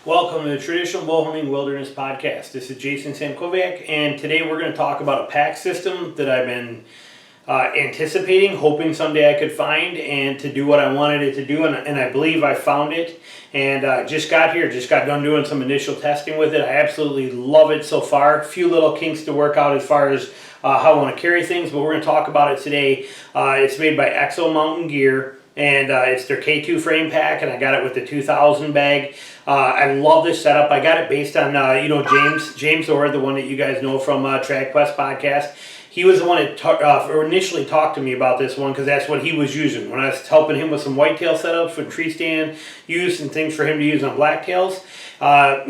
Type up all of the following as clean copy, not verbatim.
Welcome to the Traditional Bowhunting Wilderness Podcast. This is Jason Samkoviak, and today we're going to talk about a pack system that I've been anticipating, hoping someday I could find, and to do what I wanted it to do, and I believe I found it, and just got done doing some initial testing with it. I absolutely love it so far. A few little kinks to work out as far as how I want to carry things, but we're going to talk about it today. It's made by EXO Mountain Gear. And it's their K2 frame pack, and I got it with the 2000 bag. I love this setup. I got it based on, James Orr, the one that you guys know from Track Quest podcast. He was the one that initially talked to me about this one because that's what he was using. When I was helping him with some whitetail setups for tree stand use and things for him to use on blacktails,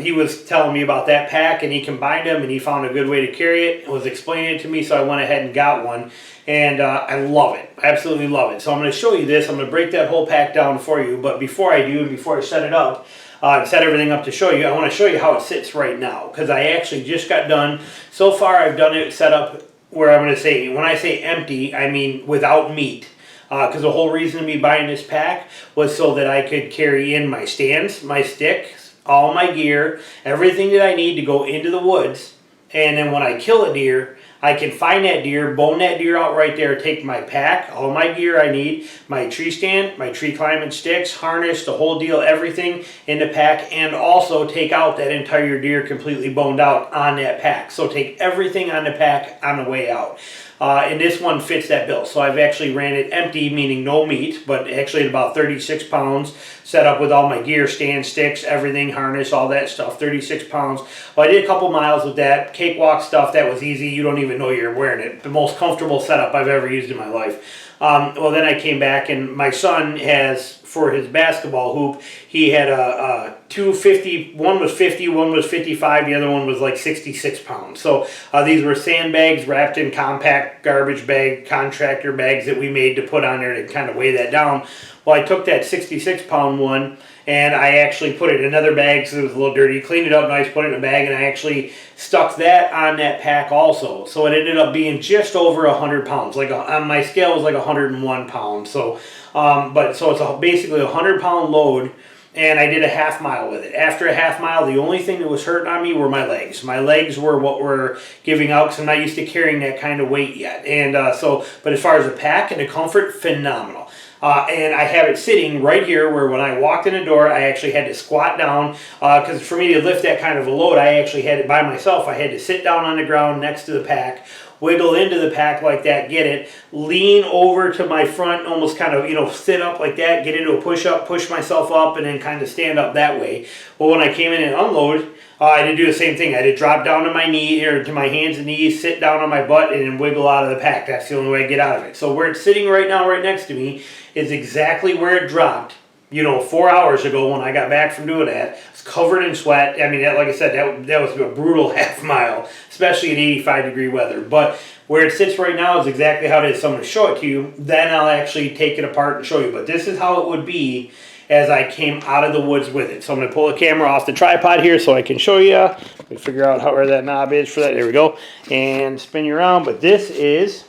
he was telling me about that pack, and he combined them, and he found a good way to carry it and was explaining it to me, so I went ahead and got one. And I love it. Absolutely love it. So I'm going to show you this. I'm going to break that whole pack down for you. But before I do, and before I set it up, and set everything up to show you, I want to show you how it sits right now. Because I actually just got done. So far, I've done it set up where I'm going to say, when I say empty, I mean without meat. Because the whole reason of me buying this pack was so that I could carry in my stands, my sticks, all my gear, everything that I need to go into the woods. And then when I kill a deer, I can find that deer, bone that deer out right there, take my pack, all my gear I need, my tree stand, my tree climbing sticks, harness, the whole deal, everything in the pack, and also take out that entire deer completely boned out on that pack. So take everything on the pack on the way out. And this one fits that bill. So I've actually ran it empty, meaning no meat, but actually at about 36 pounds, set up with all my gear, stand, sticks, everything, harness, all that stuff, 36 pounds. Well, I did a couple miles with that. Cakewalk stuff, that was easy. You don't even know you're wearing it. The most comfortable setup I've ever used in my life. Well, then I came back, and my son has, for his basketball hoop, he had a 250, one was 50, one was 55, the other one was like 66 pounds. So these were sandbags wrapped in compact garbage bag, contractor bags that we made to put on there to kind of weigh that down. Well, I took that 66 pound one, and I actually put it in another bag because it was a little dirty, cleaned it up nice, put it in a bag, and I actually stuck that on that pack also. So it ended up being just over 100 pounds. Like on my scale, it was like 101 pounds. So, so it's basically a 100-pound load, and I did a half mile with it. After a half mile, the only thing that was hurting on me were my legs. My legs were what were giving out because I'm not used to carrying that kind of weight yet. And but as far as the pack and the comfort, phenomenal. And I have it sitting right here where when I walked in the door, I actually had to squat down because for me to lift that kind of a load, I actually had it by myself. I had to sit down on the ground next to the pack, wiggle into the pack like that, get it, lean over to my front, almost kind of, sit up like that, get into a push-up, push myself up, and then kind of stand up that way. Well, when I came in and unload, I had to do the same thing. I had to drop down to my knee, or to my hands and knees, sit down on my butt, and then wiggle out of the pack. That's the only way I get out of it. So where it's sitting right now, right next to me, is exactly where it dropped, 4 hours ago when I got back from doing that. It's covered in sweat. I mean, like I said, that was a brutal half mile, especially in 85-degree weather. But where it sits right now is exactly how it is. So I'm going to show it to you. Then I'll actually take it apart and show you. But this is how it would be as I came out of the woods with it. So I'm going to pull the camera off the tripod here so I can show you. Let me figure out where that knob is for that. There we go. And spin you around. But this is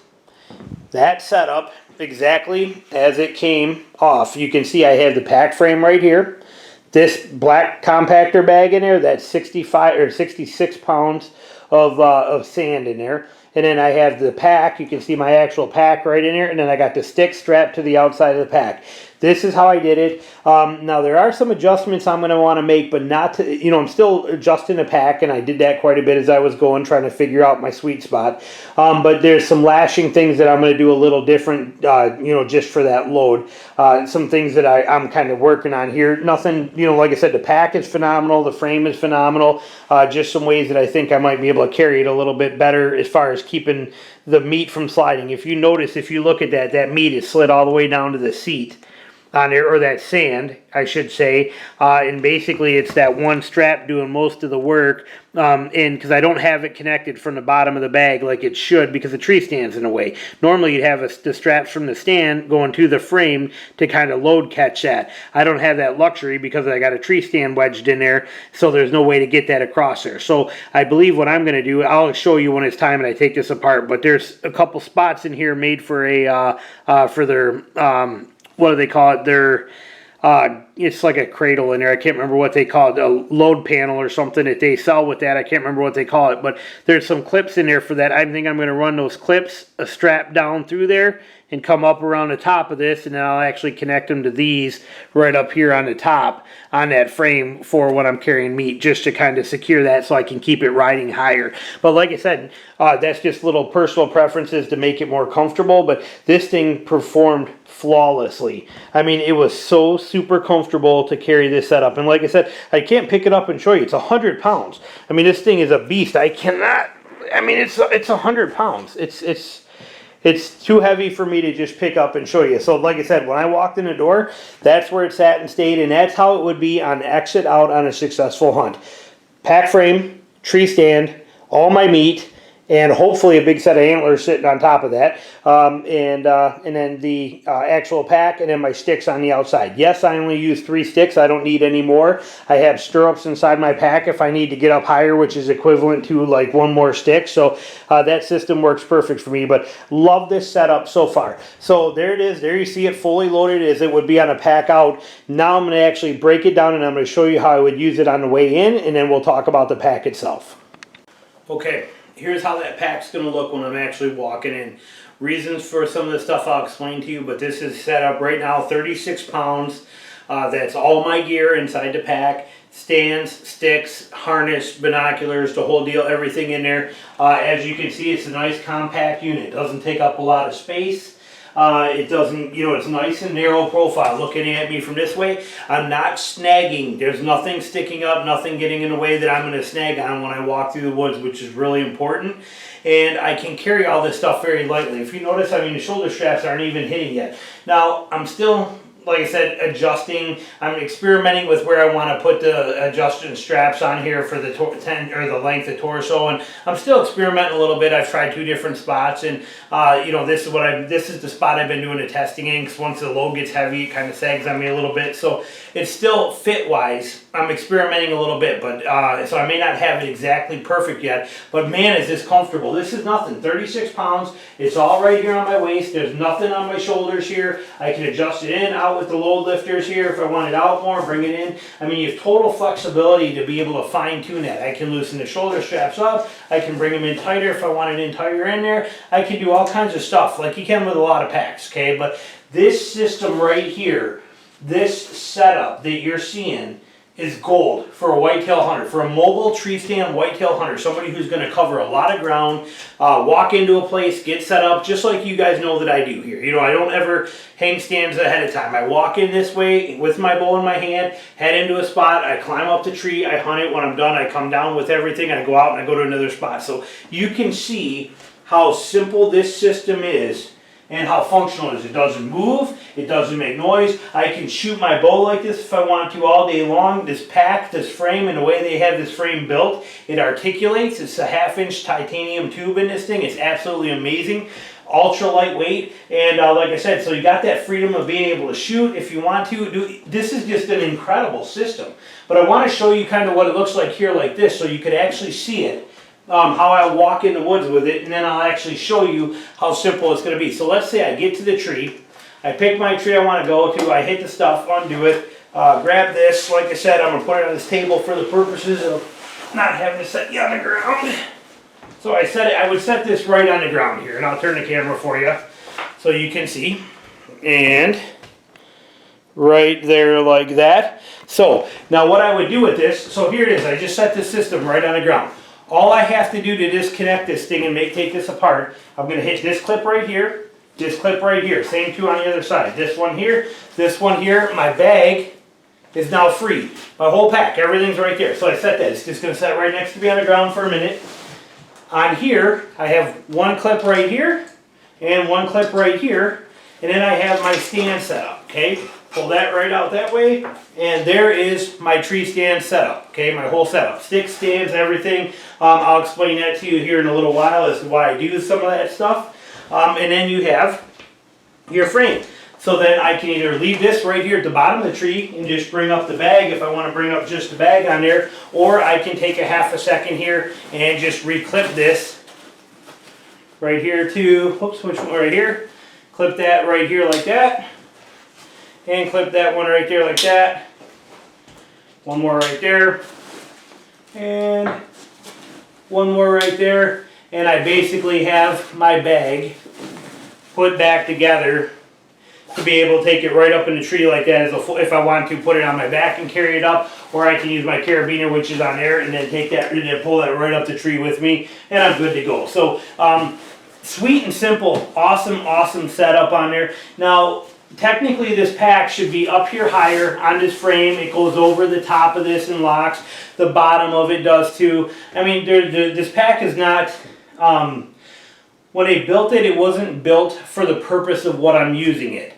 that setup exactly as it came off. You can see I have the pack frame right here. This black compactor bag in there, that's 65 or 66 pounds of sand in there. And then I have the pack. You can see my actual pack right in there. And then I got the stick strapped to the outside of the pack. This is how I did it. Now, there are some adjustments I'm going to want to make, but not to, I'm still adjusting the pack, and I did that quite a bit as I was going, trying to figure out my sweet spot. But there's some lashing things that I'm going to do a little different, just for that load. Some things that I'm kind of working on here. Nothing, like I said, the pack is phenomenal. The frame is phenomenal. Just some ways that I think I might be able to carry it a little bit better as far as keeping the meat from sliding. If you notice, if you look at that meat is slid all the way down to the seat on there, or that sand, I should say, and basically it's that one strap doing most of the work, and because I don't have it connected from the bottom of the bag like it should because the tree stand's in the way. Normally you'd have the straps from the stand going to the frame to kind of load catch that. I don't have that luxury because I got a tree stand wedged in there, so there's no way to get that across there. So I believe what I'm going to do, I'll show you when it's time and I take this apart, but there's a couple spots in here made for for their what do they call it? Their It's like a cradle in there. I can't remember what they call it, a load panel or something that they sell with that. I can't remember what they call it, but there's some clips in there for that. I think I'm going to run those clips, a strap down through there, and come up around the top of this, and then I'll actually connect them to these right up here on the top on that frame for when I'm carrying meat, just to kind of secure that so I can keep it riding higher. But like I said, that's just little personal preferences to make it more comfortable, but this thing performed flawlessly. I mean, it was so super comfortable to carry this setup. And like I said, I can't pick it up and show you. It's 100 pounds. I mean, this thing is a beast. I cannot, I mean, it's 100 pounds. It's too heavy for me to just pick up and show you. So like I said, when I walked in the door, that's where it sat and stayed, and that's how it would be on exit out on a successful hunt. Pack frame, tree stand, all my meat, and hopefully a big set of antlers sitting on top of that, and then the actual pack, and then my sticks on the outside. Yes, I only use 3 sticks. I don't need any more. I have stirrups inside my pack if I need to get up higher, which is equivalent to like 1 more stick. So that system works perfect for me, but love this setup so far. So there it is. There you see it fully loaded as it would be on a pack out. Now I'm going to actually break it down, and I'm going to show you how I would use it on the way in, and then we'll talk about the pack itself. Okay. Here's how that pack's going to look when I'm actually walking in. Reasons for some of the stuff I'll explain to you, but this is set up right now, 36 pounds. That's all my gear inside the pack. Stands, sticks, harness, binoculars, the whole deal, everything in there. As you can see, it's a nice compact unit. It doesn't take up a lot of space. It doesn't, you know, it's nice and narrow profile. Looking at me from this way, I'm not snagging. There's nothing sticking up, nothing getting in the way that I'm going to snag on when I walk through the woods, which is really important. And I can carry all this stuff very lightly. If you notice, I mean, the shoulder straps aren't even hitting yet. Now, I'm still, like I said, adjusting. I'm experimenting with where I want to put the adjusting straps on here for the the length of torso, and I'm still experimenting a little bit. I've tried 2 different spots, and you know, this is the spot I've been doing the testing in, because once the load gets heavy, it kind of sags on me a little bit. So it's still fit wise. I'm experimenting a little bit, but so I may not have it exactly perfect yet. But man, is this comfortable? This is nothing. 36 pounds. It's all right here on my waist. There's nothing on my shoulders here. I can adjust it in, out with the load lifters here. If I want it out more, bring it in. I mean, you have total flexibility to be able to fine tune that. I can loosen the shoulder straps up. I can bring them in tighter if I want it in tighter in there. I can do all kinds of stuff like you can with a lot of packs, okay? But this system right here, this setup that you're seeing, is gold for a whitetail hunter, for a mobile tree stand whitetail hunter, somebody who's going to cover a lot of ground, walk into a place, get set up, just like you guys know that I do here. You know, I don't ever hang stands ahead of time. I walk in this way with my bow in my hand, head into a spot, I climb up the tree, I hunt it. When I'm done, I come down with everything, I go out and I go to another spot. So you can see how simple this system is and how functional it is. It doesn't move, it doesn't make noise. I can shoot my bow like this if I want to all day long. This pack, this frame, and the way they have this frame built, it articulates. It's a 1/2-inch titanium tube in this thing. It's absolutely amazing. Ultra lightweight, and like I said, so you got that freedom of being able to shoot if you want to. This is just an incredible system. But I want to show you kind of what it looks like here like this, so you could actually see it. How I walk in the woods with it, and then I'll actually show you how simple it's going to be. So let's say I get to the tree, I pick my tree I want to go to, I hit the stuff, undo it, grab this. Like I said, I'm going to put it on this table for the purposes of not having to set you on the ground. So I would set this right on the ground here, and I'll turn the camera for you so you can see. And right there like that. So now what I would do with this, so here it is, I just set this system right on the ground. All I have to do to disconnect this thing and take this apart, I'm going to hit this clip right here, this clip right here, same 2 on the other side. This one here, my bag is now free. My whole pack, everything's right there. So I set that. It's just going to set right next to me on the ground for a minute. On here, I have 1 clip right here and 1 clip right here, and then I have my stand set up, okay? Pull that right out that way, and there is my tree stand setup, okay, my whole setup. Sticks, stands, everything. I'll explain that to you here in a little while as to why I do some of that stuff. And then you have your frame. So then I can either leave this right here at the bottom of the tree and just bring up the bag if I want to bring up just the bag on there, or I can take a 1/2 second here and just reclip this right here to, oops, which one right here? Clip that right here like that. hand clip that one right there like that. One more right there. And one more right there. And I basically have my bag put back together to be able to take it right up in the tree like that as a, if I want to put it on my back and carry it up, or I can use my carabiner, which is on there, and then take that and then pull that right up the tree with me, and I'm good to go. So sweet and simple, awesome setup on there. Now technically this pack should be up here higher on this frame. It goes over the top of this and locks. The bottom of it does too. I mean, this pack is not, when they built it, it wasn't built for the purpose of what I'm using it.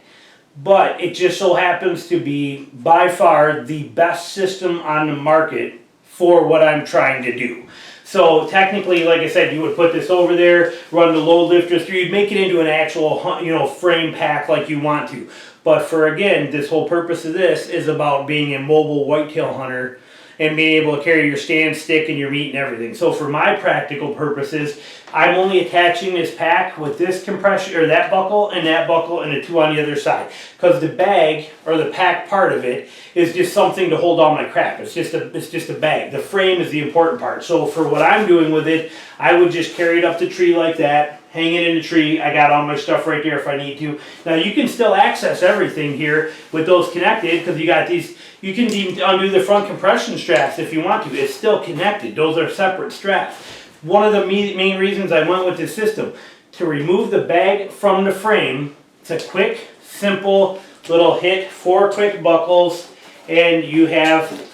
But it just so happens to be by far the best system on the market for what I'm trying to do. So technically, like I said, you would put this over there, run the load lifters through, you'd make it into an actual, you know, frame pack like you want to. But for, again, this whole purpose of this is about being a mobile whitetail hunter and being able to carry your stand, stick, and your meat and everything. So for my practical purposes, I'm only attaching this pack with this compression, or that buckle and the two on the other side. Because the bag, or the pack part of it, is just something to hold all my crap. It's just a bag. The frame is the important part. So for what I'm doing with it, I would just carry it up the tree like that, hang it in the tree. I got all my stuff right there if I need to. Now you can still access everything here with those connected, because you got these, you can even undo the front compression straps if you want to. It's still connected. Those are separate straps. One of the main reasons I went with this system, to remove the bag from the frame, it's a quick, simple little hit, 4 quick buckles, and you have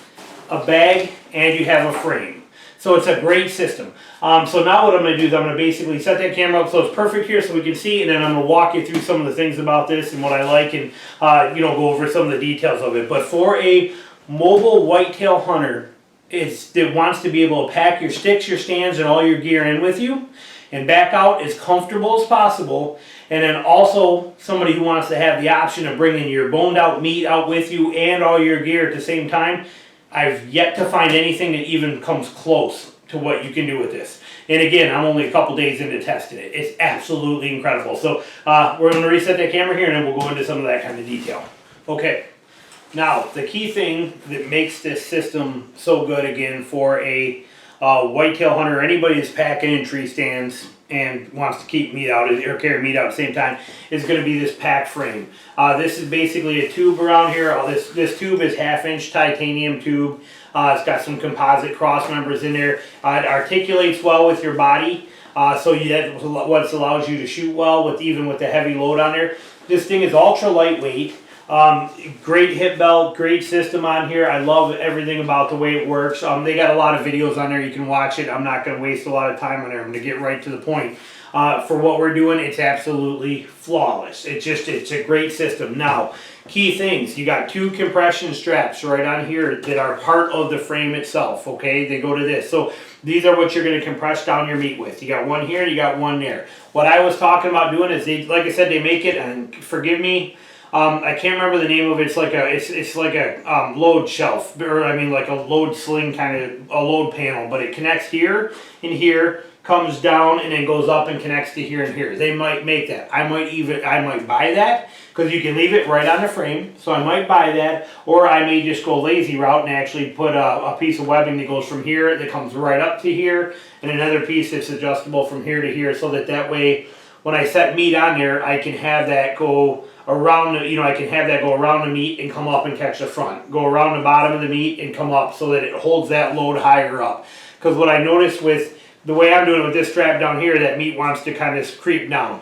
a bag and you have a frame. So it's a great system. So now what I'm going to do is I'm going to basically set that camera up so it's perfect here so we can see, and then I'm going to walk you through some of the things about this and what I like, and you know, go over some of the details of it. But for a mobile whitetail hunter, that wants to be able to pack your sticks, your stands, and all your gear in with you and back out as comfortable as possible, and then also somebody who wants to have the option of bringing your boned out meat out with you and all your gear at the same time, I've yet to find anything that even comes close to what you can do with this. And again, I'm only a couple days into testing it. It's absolutely incredible. So we're going to reset that camera here, and then we'll go into some of that kind of detail. Okay. Now, the key thing that makes this system so good, again, for a whitetail hunter, anybody that's packing in tree stands and wants to keep meat out or carry meat out at the same time, is going to be this pack frame. This is basically a tube around here. This tube is 1/2-inch titanium tube. It's got some composite cross members in there. It articulates well with your body, so that's what allows you to shoot well even with the heavy load on there. This thing is ultra lightweight. Great hip belt, great system on here. I love everything about the way it works. They got a lot of videos on there. You can watch it. I'm not going to waste a lot of time on there. I'm going to get right to the point. For what we're doing, it's absolutely flawless. It's a great system. Now, key things. You got 2 compression straps right on here that are part of the frame itself, okay? They go to this. So these are what you're going to compress down your meat with. You got one here, you got one there. What I was talking about doing is, like I said, they make it, and forgive me, I can't remember the name of it. It's like a load shelf, or I mean like a load sling kind of a load panel, but it connects here and here, comes down, and then goes up and connects to here and here. They might make that. I might buy that, because you can leave it right on the frame. So I might buy that, or I may just go lazy route and actually put a piece of webbing that goes from here that comes right up to here, and another piece that's adjustable from here to here, so that way when I set meat on there, I can have that go around, I can have that go around the meat and come up and catch the front. Go around the bottom of the meat and come up, so that it holds that load higher up. Because what I noticed with the way I'm doing it with this strap down here, that meat wants to kind of creep down.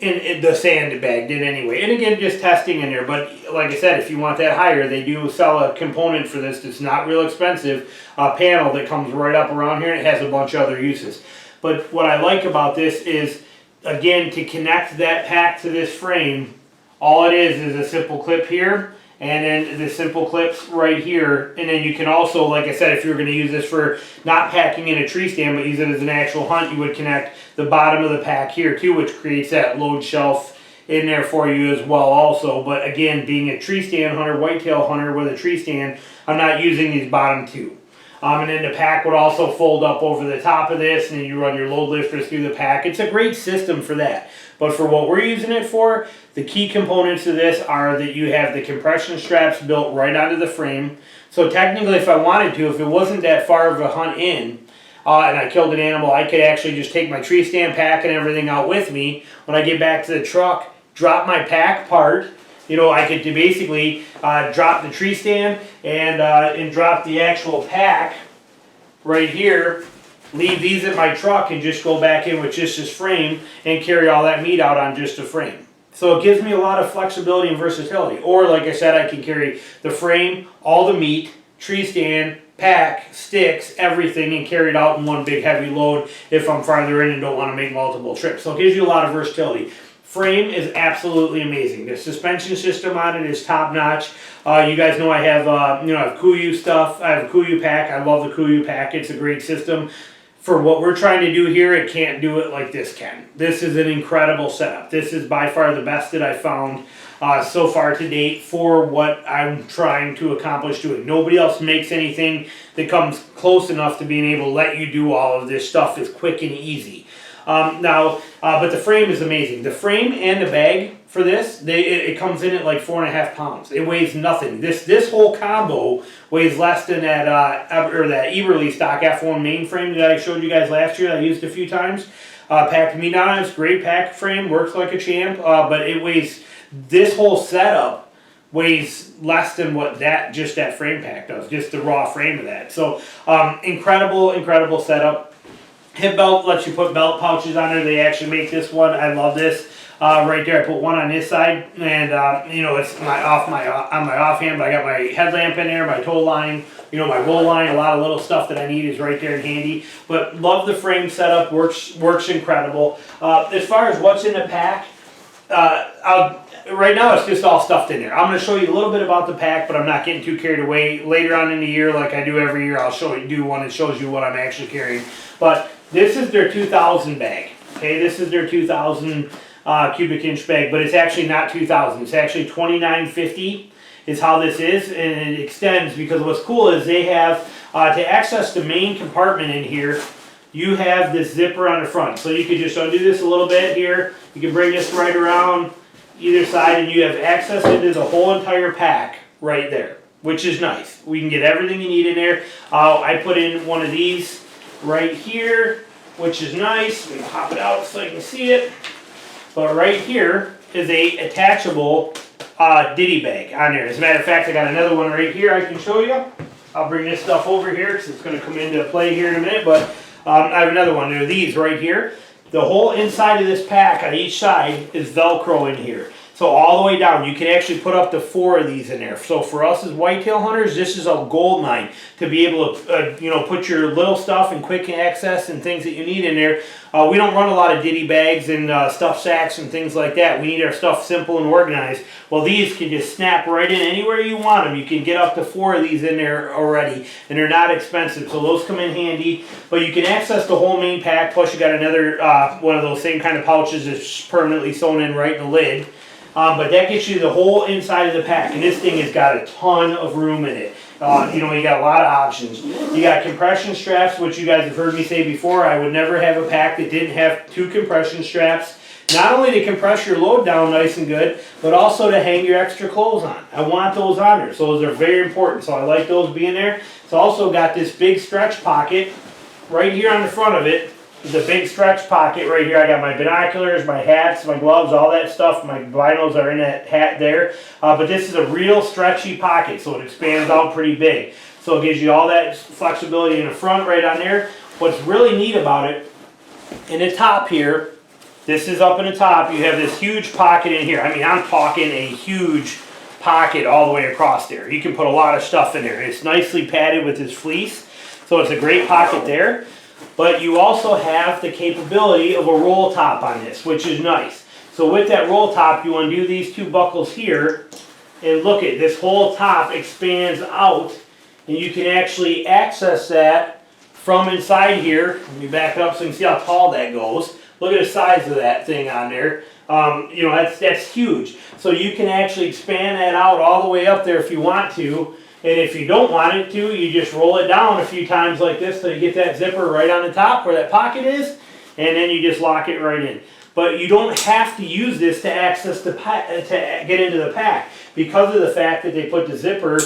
In the sandbag did anyway. And again, just testing in there. But like I said, if you want that higher, they do sell a component for this that's not real expensive, a panel that comes right up around here, and it has a bunch of other uses. But what I like about this is, again, to connect that pack to this frame, all it is a simple clip here, and then the simple clips right here. And then you can also, like I said, if you were going to use this for not packing in a tree stand, but use it as an actual hunt, you would connect the bottom of the pack here too, which creates that load shelf in there for you as well also. But again, being a tree stand hunter, whitetail hunter with a tree stand, I'm not using these bottom two. And then the pack would also fold up over the top of this, and then you run your load lifters through the pack. It's a great system for that. But for what we're using it for, the key components of this are that you have the compression straps built right onto the frame. So technically, if I wanted to, if it wasn't that far of a hunt in, and I killed an animal, I could actually just take my tree stand pack and everything out with me. When I get back to the truck, drop my pack part. I could basically drop the tree stand and drop the actual pack right here, leave these in my truck and just go back in with just this frame and carry all that meat out on just a frame. So it gives me a lot of flexibility and versatility. Or like I said, I can carry the frame, all the meat, tree stand, pack, sticks, everything, and carry it out in one big heavy load if I'm farther in and don't want to make multiple trips. So it gives you a lot of versatility. Frame is absolutely amazing. The suspension system on it is top notch. You guys know I have I have Kuiu stuff. I have a Kuiu pack. I love the Kuiu pack. It's a great system. For what we're trying to do here, it can't do it like this can. This is an incredible setup. This is by far the best that I've found so far to date for what I'm trying to accomplish doing. Nobody else makes anything that comes close enough to being able to let you do all of this stuff as quick and easy. But the frame is amazing. The frame and the bag for this, it comes in at like 4.5 pounds. It weighs nothing. This whole combo weighs less than that Eberly stock F1 mainframe that I showed you guys last year. I used a few times. Packed meat on it. It's great pack frame, works like a champ. But it weighs, this whole setup weighs less than what just that frame pack does. Just the raw frame of that. So incredible setup. Hip belt lets you put belt pouches on there. They actually make this one. I love this. Right there, I put one on this side, and it's on my offhand. But I got my headlamp in there, my tow line, my roll line. A lot of little stuff that I need is right there and handy. But love the frame setup. Works incredible. As far as what's in the pack, right now it's just all stuffed in there. I'm going to show you a little bit about the pack, but I'm not getting too carried away. Later on in the year, like I do every year, I'll do one that shows you what I'm actually carrying. But this is their 2,000 bag. Okay, this is their 2,000 cubic inch bag, but it's actually not 2,000. It's actually 2,950 is how this is, and it extends because what's cool is they have, to access the main compartment in here, you have this zipper on the front. So you could just undo this a little bit here. You can bring this right around either side, and you have access into the whole entire pack right there, which is nice. We can get everything you need in there. I put in one of these right here, which is nice. We can pop it out so you can see it. But right here is a attachable ditty bag on there. As a matter of fact, I got another one right here I can show you. I'll bring this stuff over here because it's going to come into play here in a minute. But I have another one. There are these right here. The whole inside of this pack on each side is Velcro in here. So all the way down, you can actually put up to 4 of these in there. So for us as whitetail hunters, this is a gold mine to be able to, put your little stuff and quick access and things that you need in there. We don't run a lot of ditty bags and stuff sacks and things like that. We need our stuff simple and organized. Well, these can just snap right in anywhere you want them. You can get up to 4 of these in there already, and they're not expensive. So those come in handy. But you can access the whole main pack. Plus, you got another one of those same kind of pouches that's permanently sewn in right in the lid. But that gets you the whole inside of the pack, and this thing has got a ton of room in it. You got a lot of options. You got compression straps, which you guys have heard me say before. I would never have a pack that didn't have 2 compression straps. Not only to compress your load down nice and good, but also to hang your extra clothes on. I want those on there, so those are very important. So I like those being there. It's also got this big stretch pocket right here on the front of it. There's a big stretch pocket right here. I got my binoculars, my hats, my gloves, all that stuff. My binos are in that hat there. But this is a real stretchy pocket, so it expands out pretty big. So it gives you all that flexibility in the front right on there. What's really neat about it, in the top here, this is up in the top, you have this huge pocket in here. I mean, I'm talking a huge pocket all the way across there. You can put a lot of stuff in there. It's nicely padded with this fleece, so it's a great pocket there. But you also have the capability of a roll top on this, which is nice. So with that roll top, you undo these 2 buckles here, and look at this whole top expands out, and you can actually access that from inside here. Let me back up so you can see how tall that goes. Look at the size of that thing on there. That's huge. So you can actually expand that out all the way up there if you want to. And if you don't want it to, you just roll it down a few times like this so you get that zipper right on the top where that pocket is, and then you just lock it right in. But you don't have to use this to access the pack, to get into the pack, because of the fact that they put the zipper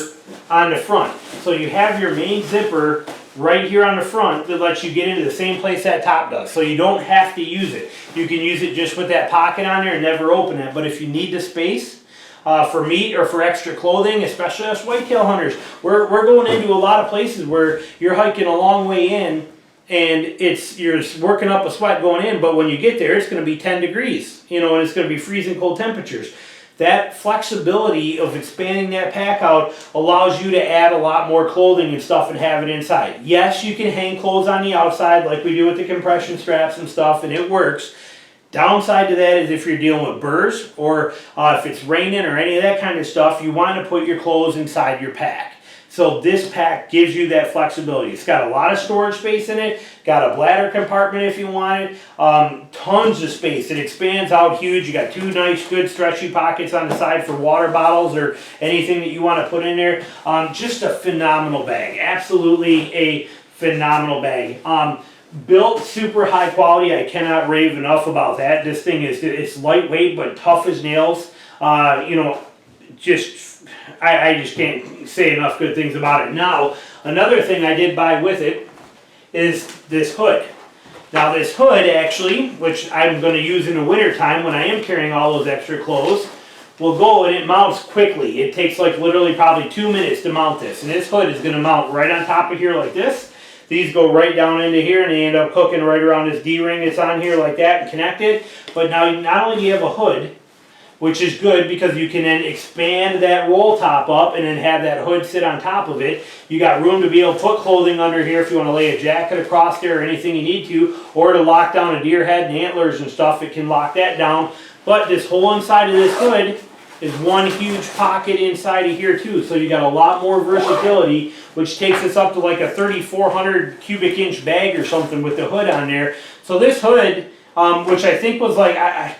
on the front. So you have your main zipper right here on the front that lets you get into the same place that top does. So you don't have to use it. You can use it just with that pocket on there and never open it. But if you need the space for meat or for extra clothing, especially us whitetail hunters, we're going into a lot of places where you're hiking a long way in and you're working up a sweat going in, but when you get there, it's going to be 10 degrees, and it's going to be freezing cold temperatures. That flexibility of expanding that pack out allows you to add a lot more clothing and stuff and have it inside. Yes, you can hang clothes on the outside like we do with the compression straps and stuff, and it works. Downside to that is if you're dealing with burrs or if it's raining or any of that kind of stuff, you want to put your clothes inside your pack. So this pack gives you that flexibility. It's got a lot of storage space in it, got a bladder compartment if you want it, tons of space. It expands out huge. You got two nice, good, stretchy pockets on the side for water bottles or anything that you want to put in there. Just a phenomenal bag. Absolutely a phenomenal bag. Built super high quality. I cannot rave enough about that. This thing it's lightweight but tough as nails. I just can't say enough good things about it. Now, another thing I did buy with it is this hood. Now this hood actually, which I'm going to use in the winter time when I am carrying all those extra clothes, will go and it mounts quickly. It takes like literally probably 2 minutes to mount this. And this hood is going to mount right on top of here like this. These go right down into here and they end up hooking right around this D-ring that's on here like that and connected. But now not only do you have a hood, which is good because you can then expand that roll top up and then have that hood sit on top of it. You got room to be able to put clothing under here if you want to lay a jacket across there or anything you need to, or to lock down a deer head and antlers and stuff, it can lock that down. But this whole inside of this hood is one huge pocket inside of here too. So you got a lot more versatility, which takes us up to like a 3,400 cubic inch bag or something with the hood on there. So this hood, which I think was like,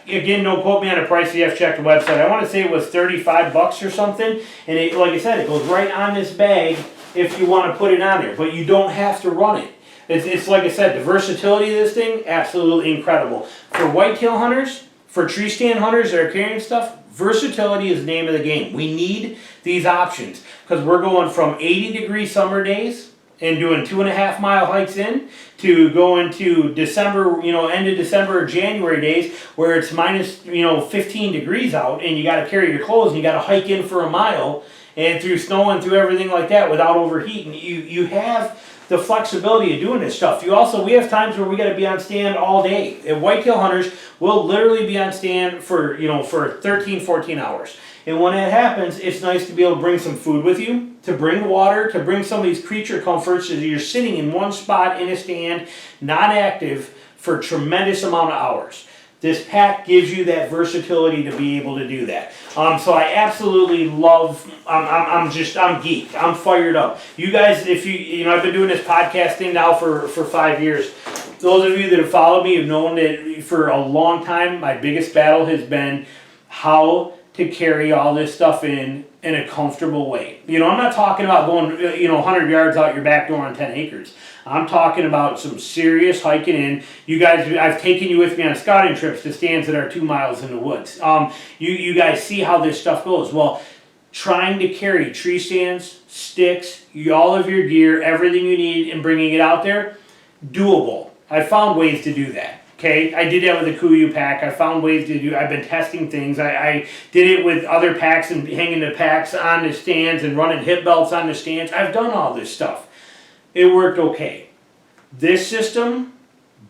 again, don't quote me on the price, you have to check the website. I want to say it was 35 bucks or something. And it, like I said, it goes right on this bag if you want to put it on there. But you don't have to run it. It's like I said, the versatility of this thing, absolutely incredible. For whitetail hunters, for tree stand hunters that are carrying stuff, versatility is the name of the game. We need these options because we're going from 80-degree summer days and doing 2.5 mile hikes in to going to December, end of December or January days where it's minus, 15 degrees out and you got to carry your clothes and you got to hike in for a mile and through snow and through everything like that without overheating. You have the flexibility of doing this stuff. We have times where we got to be on stand all day. And whitetail hunters will literally be on stand for, for 13, 14 hours. And when that happens, it's nice to be able to bring some food with you, to bring water, to bring some of these creature comforts as you're sitting in one spot in a stand, not active, for a tremendous amount of hours. This pack gives you that versatility to be able to do that. So I absolutely love, I'm geeked. I'm fired up. You guys, if I've been doing this podcast thing now for 5 years. Those of you that have followed me have known that for a long time, my biggest battle has been how to carry all this stuff in a comfortable way. I'm not talking about going, 100 yards out your back door on 10 acres. I'm talking about some serious hiking in. You guys, I've taken you with me on scouting trips to stands that are 2 miles in the woods. You guys see how this stuff goes. Well, trying to carry tree stands, sticks, all of your gear, everything you need, and bringing it out there, doable. I found ways to do that. Okay, I did that with the Kuiu pack. I found ways to do. I've been testing things. I did it with other packs and hanging the packs on the stands and running hip belts on the stands. I've done all this stuff. It worked okay. This system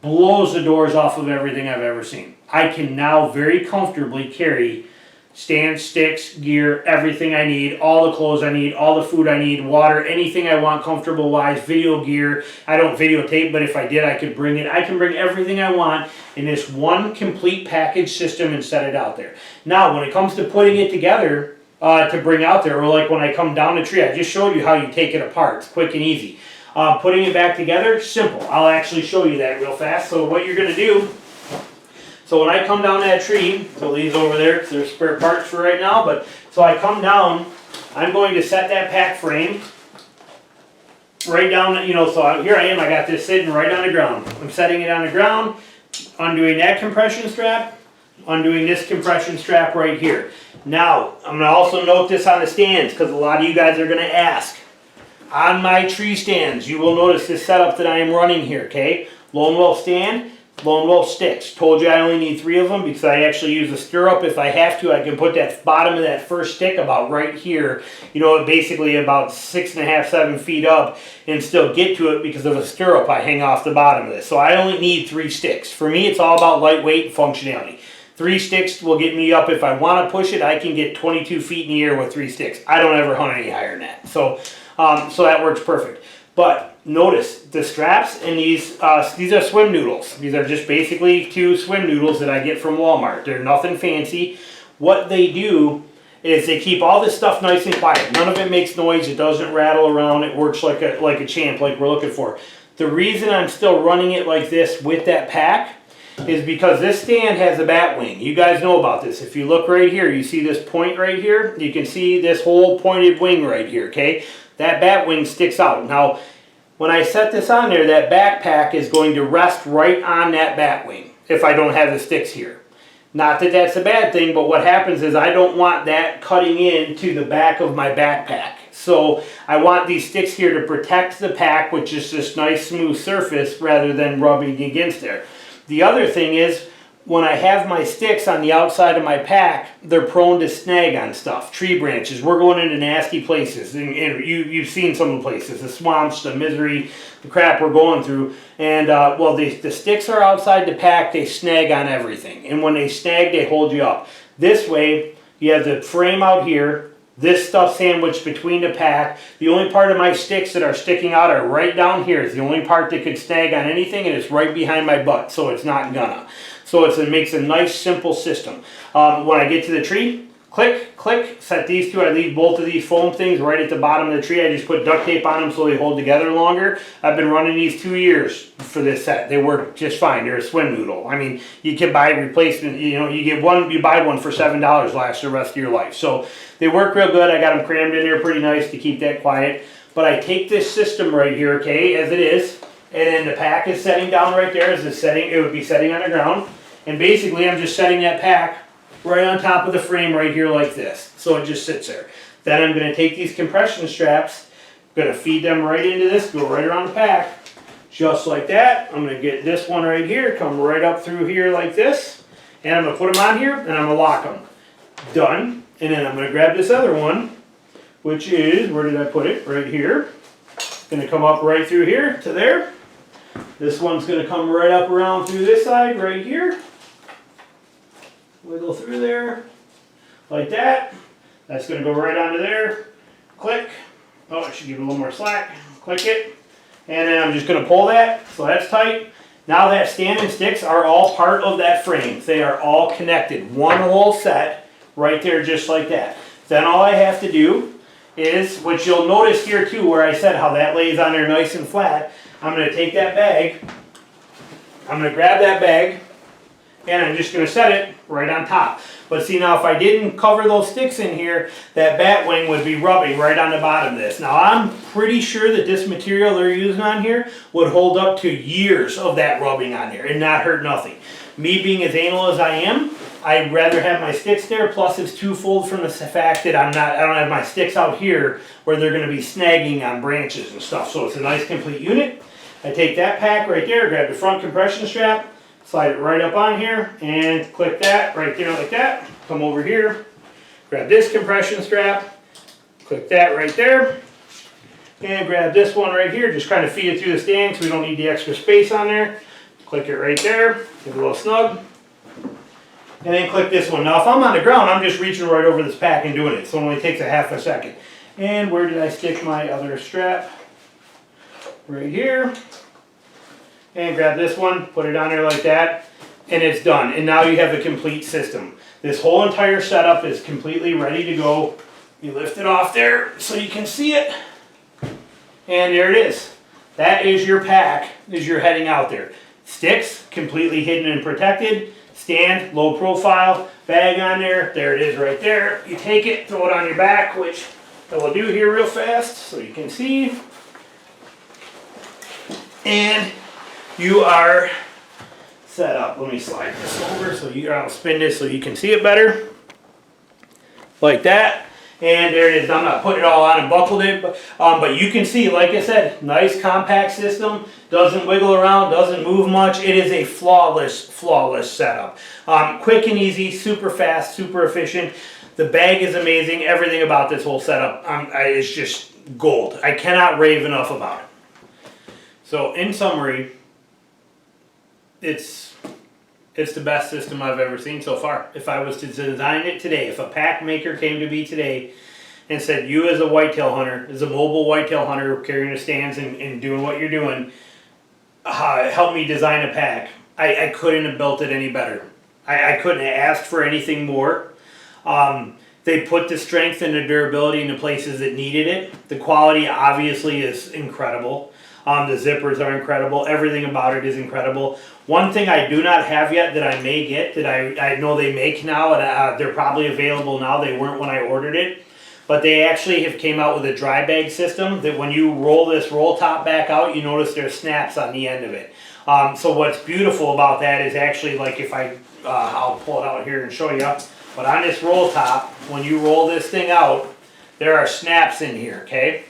blows the doors off of everything I've ever seen. I can now very comfortably carry stands, sticks, gear, everything I need, all the clothes I need, all the food I need, water, anything I want comfortable wise, video gear. I don't videotape, but if I did, I could bring it. I can bring everything I want in this one complete package system and set it out there. Now, when it comes to putting it together to bring out there, or like when I come down the tree, I just showed you how you take it apart. It's quick and easy. Putting it back together, simple. I'll actually show you that real fast. So what you're going to do, so when I come down that tree, so these over there, because they're spare parts for right now, but so I come down, I'm going to set that pack frame right down, so here I am, I got this sitting right on the ground. I'm setting it on the ground, undoing that compression strap, undoing this compression strap right here. Now, I'm going to also note this on the stands because a lot of you guys are going to ask. On my tree stands, you will notice this setup that I am running here, okay? Lone Wolf stand, Lone Wolf sticks. Told you I only need 3 of them because I actually use a stirrup. If I have to, I can put that bottom of that first stick about right here, you know, basically about 6.5, 7 feet up and still get to it because of a stirrup I hang off the bottom of this. So I only need 3 sticks. For me, it's all about lightweight and functionality. 3 sticks will get me up. If I want to push it, I can get 22 feet in the air with 3 sticks. I don't ever hunt any higher than that. So that works perfect. But notice the straps and these are swim noodles. These are just basically 2 swim noodles that I get from Walmart. They're nothing fancy. What they do is they keep all this stuff nice and quiet. None of it makes noise. It doesn't rattle around. It works like a champ, like we're looking for. The reason I'm still running it like this with that pack is because this stand has a bat wing. You guys know about this. If you look right here, you see this point right here? You can see this whole pointed wing right here, okay? That bat wing sticks out. Now, when I set this on there, that backpack is going to rest right on that bat wing if I don't have the sticks here. Not that that's a bad thing, but what happens is I don't want that cutting into the back of my backpack. So I want these sticks here to protect the pack with just this nice smooth surface rather than rubbing against there. The other thing is, when I have my sticks on the outside of my pack, they're prone to snag on stuff. Tree branches. We're going into nasty places. And you've seen some of the places. The swamps, the misery, the crap we're going through. And, well, the sticks are outside the pack. They snag on everything. And when they snag, they hold you up. This way, you have the frame out here. This stuff sandwiched between the pack. The only part of my sticks that are sticking out are right down here. It's the only part that could snag on anything, and it's right behind my butt, so it's not gonna. So it makes a nice, simple system. When I get to the tree, click, click, set these 2. I leave both of these foam things right at the bottom of the tree. I just put duct tape on them so they hold together longer. I've been running these 2 years for this set. They work just fine. They're a swim noodle. I mean, you can buy replacement, you know, you buy one for $7, lasts the rest of your life. So they work real good. I got them crammed in there pretty nice to keep that quiet. But I take this system right here, okay, as it is, and then the pack is setting down right there as it's setting. It would be setting on the ground. And basically, I'm just setting that pack right on top of the frame right here like this. So it just sits there. Then I'm going to take these compression straps, going to feed them right into this, go right around the pack, just like that. I'm going to get this one right here, come right up through here like this, and I'm going to put them on here, and I'm going to lock them. Done. And then I'm going to grab this other one, which is, where did I put it? Right here. It's going to come up right through here to there. This one's going to come right up around through this side right here. Wiggle through there, like that. That's going to go right onto there. Click. Oh, I should give it a little more slack. Click it. And then I'm just going to pull that, so that's tight. Now that stand and sticks are all part of that frame. They are all connected. One whole set right there just like that. Then all I have to do is, which you'll notice here too, where I said how that lays on there nice and flat, I'm going to take that bag, I'm going to grab that bag, and I'm just going to set it right on top. But see, now if I didn't cover those sticks in here, that bat wing would be rubbing right on the bottom of this. Now I'm pretty sure that this material they're using on here would hold up to years of that rubbing on there and not hurt nothing. Me being as anal as I am, I'd rather have my sticks there, plus it's twofold from the fact that I don't have my sticks out here where they're going to be snagging on branches and stuff. So it's a nice complete unit. I take that pack right there, grab the front compression strap, slide it right up on here, and click that right there like that. Come over here, grab this compression strap, click that right there, and grab this one right here. Just kind of feed it through the stand so we don't need the extra space on there. Click it right there, get it a little snug, and then click this one. Now if I'm on the ground, I'm just reaching right over this pack and doing it, so it only takes a half a second. And where did I stick my other strap? Right here. And grab this one, put it on there like that, and it's done. And now you have a complete system. This whole entire setup is completely ready to go. You lift it off there so you can see it. And there it is. That is your pack as you're heading out there. Sticks, completely hidden and protected. Stand, low profile, bag on there. There it is right there. You take it, throw it on your back, which I will do here real fast so you can see. And you are set up. Let me slide this over so I'll spin this so you can see it better. Like that. And there it is. I'm not putting it all on and buckled it, but you can see, like I said, nice compact system. Doesn't wiggle around, doesn't move much. It is a flawless setup. Quick and easy, super fast, super efficient. The bag is amazing. Everything about this whole setup is just gold. I cannot rave enough about it. So in summary, it's the best system I've ever seen so far. If I was to design it today, if a pack maker came to me today and said, you as a whitetail hunter, as a mobile whitetail hunter carrying the stands and doing what you're doing, help me design a pack, I couldn't have built it any better. I couldn't have asked for anything more. They put the strength and the durability in the places that needed it. The quality obviously is incredible. The zippers are incredible. Everything about it is incredible. One thing I do not have yet that I may get, that I know they make now, and they're probably available now. They weren't when I ordered it. But they actually have came out with a dry bag system that when you roll this roll top back out, you notice there's snaps on the end of it. So what's beautiful about that is actually, like if I'll pull it out here and show you. But on this roll top, when you roll this thing out, there are snaps in here, okay?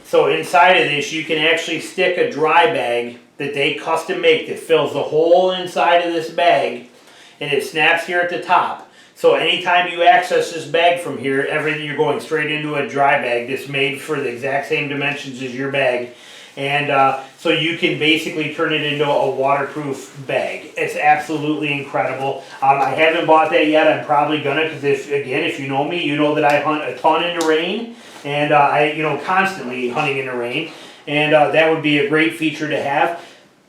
So inside of this, you can actually stick a dry bag that they custom make that fills the whole inside of this bag, and it snaps here at the top. So anytime you access this bag from here, everything you're going straight into a dry bag that's made for the exact same dimensions as your bag. And so you can basically turn it into a waterproof bag. It's absolutely incredible. I haven't bought that yet. I'm probably gonna, because if you know me, you know that I hunt a ton in the rain, and constantly hunting in the rain, and that would be a great feature to have.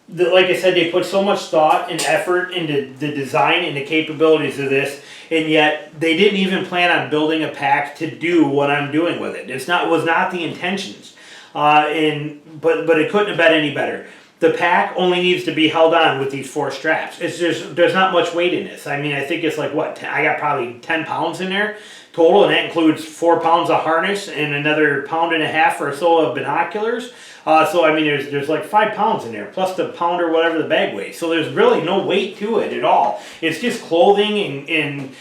Like I said, they put so much thought and effort into the design and the capabilities of this, and yet they didn't even plan on building a pack to do what I'm doing with it. It was not the intentions. But it couldn't have been any better. The pack only needs to be held on with these 4 straps. There's not much weight in this. I mean, I think it's like what, I got probably 10 pounds in there total, and that includes 4 pounds of harness and another 1.5 pounds or so of binoculars. So I mean, there's like 5 pounds in there, plus the pound or whatever the bag weighs. So there's really no weight to it at all. It's just clothing and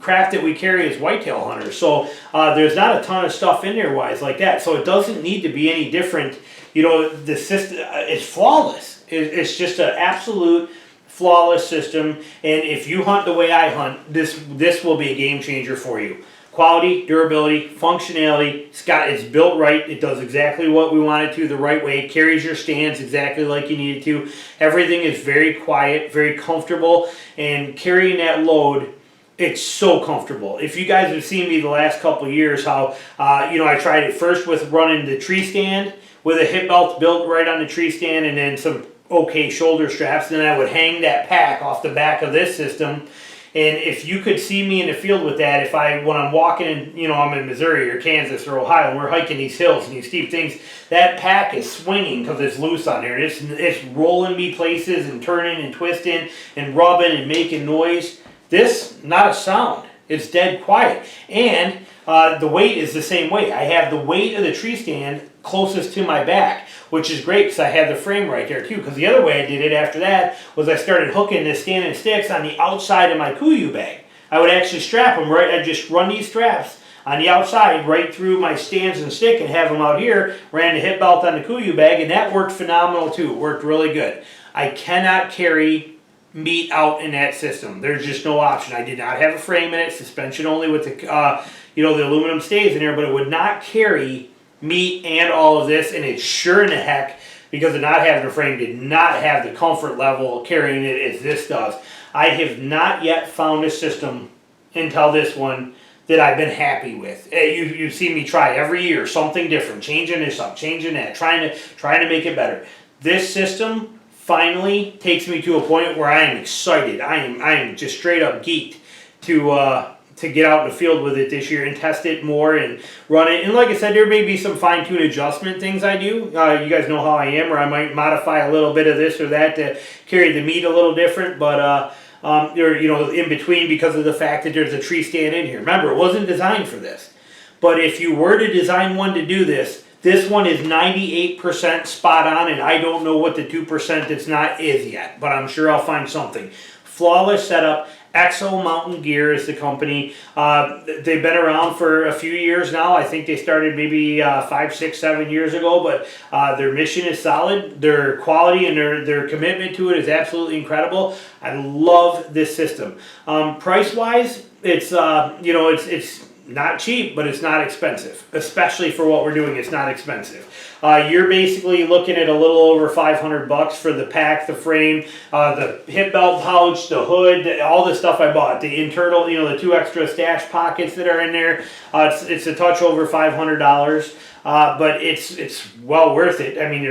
craft that we carry as whitetail hunters. So there's not a ton of stuff in there wise like that. So it doesn't need to be any different. The system is flawless. It's just an absolute flawless system. And if you hunt the way I hunt, this will be a game changer for you. Quality, durability, functionality. It's built right. It does exactly what we want it to, the right way. It carries your stands exactly like you need it to. Everything is very quiet, very comfortable, and carrying that load, it's so comfortable. If you guys have seen me the last couple of years, how I tried it first with running the tree stand with a hip belt built right on the tree stand, and then some okay shoulder straps. Then I would hang that pack off the back of this system. And if you could see me in the field with that, when I'm walking, I'm in Missouri or Kansas or Ohio, and we're hiking these hills and these steep things, that pack is swinging because it's loose on there. It's rolling me places and turning and twisting and rubbing and making noise. This, not a sound. It's dead quiet. And the weight is the same way. I have the weight of the tree stand closest to my back, which is great because I have the frame right there too. Because the other way I did it after that was I started hooking the stand and sticks on the outside of my Kuiu bag. I would actually strap them right. I'd just run these straps on the outside right through my stands and stick and have them out here. Ran the hip belt on the Kuiu bag, and that worked phenomenal too. It worked really good. I cannot carry meat out in that system. There's just no option. I did not have a frame in it. Suspension only with the the aluminum stays in there, but it would not carry meat and all of this, and it sure in the heck, because of not having a frame, did not have the comfort level carrying it as this does. I have not yet found a system until this one that I've been happy with. You see me try every year something different, changing this up, changing that, trying to make it better. This system finally takes me to a point where I am excited. I am just straight up geeked to get out in the field with it this year and test it more and run it. And like I said, there may be some fine-tuned adjustment things I do. You guys know how I am, or I might modify a little bit of this or that to carry the meat a little different, but they're in between because of the fact that there's a tree stand in here. Remember, it wasn't designed for this. But if you were to design one to do this, This one is 98% spot on, and I don't know what the 2% that's not is yet, but I'm sure I'll find something. Flawless setup. EXO Mountain Gear is the company. They've been around for a few years now. I think they started maybe 5, 6, 7 years ago, but their mission is solid. Their quality and their commitment to it is absolutely incredible. I love this system. Price-wise, it's it's not cheap, but it's not expensive, especially for what we're doing. It's not expensive. You're basically looking at a little over $500 for the pack, the frame, the hip belt pouch, the hood, all the stuff I bought. The internal, the 2 extra stash pockets that are in there. It's a touch over $500, but it's well worth it. I mean,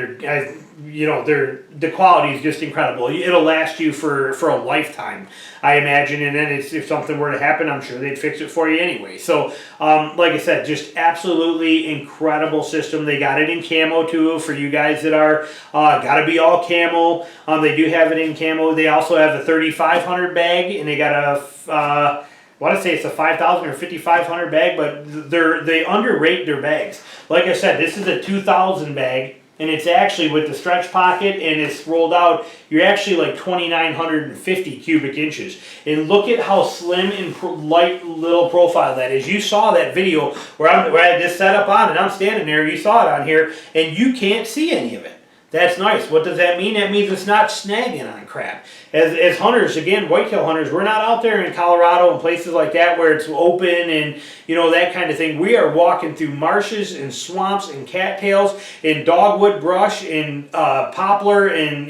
the quality is just incredible. It'll last you for a lifetime, I imagine. And then if something were to happen, I'm sure they'd fix it for you anyway. So, like I said, just absolutely incredible system. They got it in camo too for you guys that are got to be all camo. They do have it in camo. They also have a 3,500 bag, and they got a I want to say it's a 5,000 or 5,500 bag, but they underrate their bags. Like I said, this is a 2,000 bag. And it's actually with the stretch pocket and it's rolled out, you're actually like 2,950 cubic inches. And look at how slim and light little profile that is. You saw that video where I had this set up on and I'm standing there, you saw it on here, and you can't see any of it. That's nice. What does that mean? That means it's not snagging on crap. As hunters, again, whitetail hunters, we're not out there in Colorado and places like that where it's open and, that kind of thing. We are walking through marshes and swamps and cattails and dogwood brush and poplar and,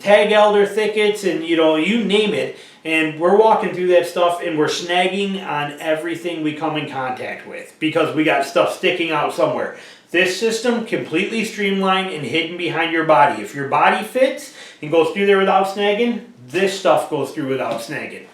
tag elder thickets and, you name it. And we're walking through that stuff and we're snagging on everything we come in contact with because we got stuff sticking out somewhere. This system completely streamlined and hidden behind your body. If your body fits and goes through there without snagging, this stuff goes through without snagging.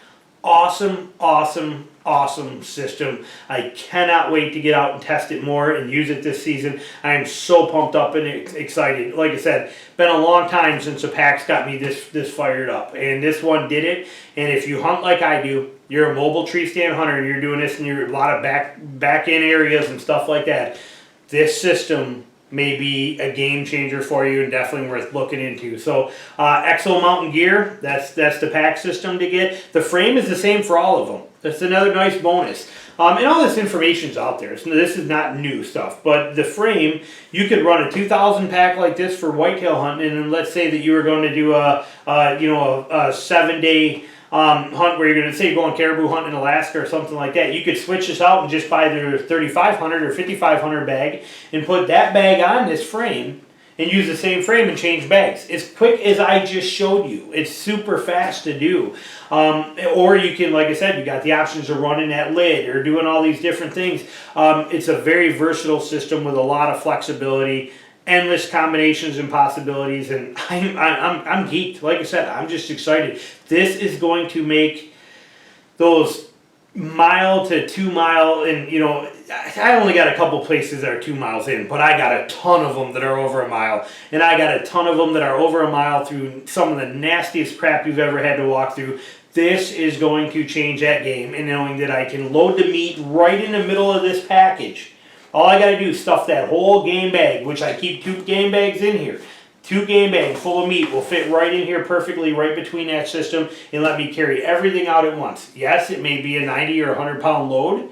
Awesome, awesome, awesome system. I cannot wait to get out and test it more and use it this season. I am so pumped up and excited. Like I said, been a long time since a pack's got me this fired up. And this one did it. And if you hunt like I do, you're a mobile tree stand hunter and you're doing this in a lot of back end areas and stuff like that, this system may be a game changer for you and definitely worth looking into. So EXO Mountain Gear, that's the pack system to get. The frame is the same for all of them. That's another nice bonus. And all this information's out there. So this is not new stuff. But the frame, you could run a 2,000 pack like this for whitetail hunting. And let's say that you were going to do a 7-day hunt where you're going to say going caribou hunting in Alaska or something like that. You could switch this out and just buy their 3,500 or 5,500 bag and put that bag on this frame and use the same frame and change bags. As quick as I just showed you. It's super fast to do. Or you can, like I said, you got the options of running that lid or doing all these different things. It's a very versatile system with a lot of flexibility, endless combinations and possibilities, and I'm geeked. Like I said, I'm just excited. This is going to make those mile to 2 mile, and I only got a couple places that are 2 miles in, but I got a ton of them that are over a mile, and I got a ton of them that are over a mile through some of the nastiest crap you've ever had to walk through. This is going to change that game, and knowing that I can load the meat right in the middle of this package. All I got to do is stuff that whole game bag, which I keep 2 game bags in here. 2 game bags full of meat will fit right in here perfectly, right between that system, and let me carry everything out at once. Yes, it may be a 90 or 100 pound load,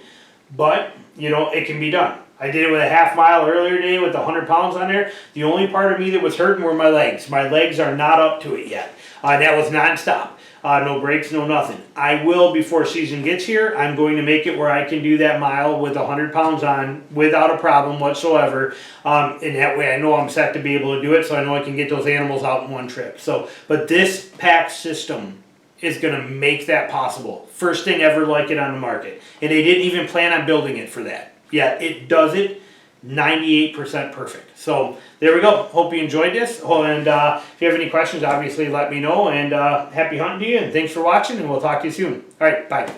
but it can be done. I did it with a half mile earlier today with 100 pounds on there. The only part of me that was hurting were my legs. My legs are not up to it yet. That was non-stop. No breaks, no nothing. I will, before season gets here, I'm going to make it where I can do that mile with 100 pounds on without a problem whatsoever. And that way I know I'm set to be able to do it, so I know I can get those animals out in one trip. But this pack system is going to make that possible. First thing ever like it on the market. And they didn't even plan on building it for that. Yeah, it does it 98% perfect. So there we go. Hope you enjoyed this. And if you have any questions, obviously let me know. And happy hunting to you. And thanks for watching. And we'll talk to you soon. All right, bye.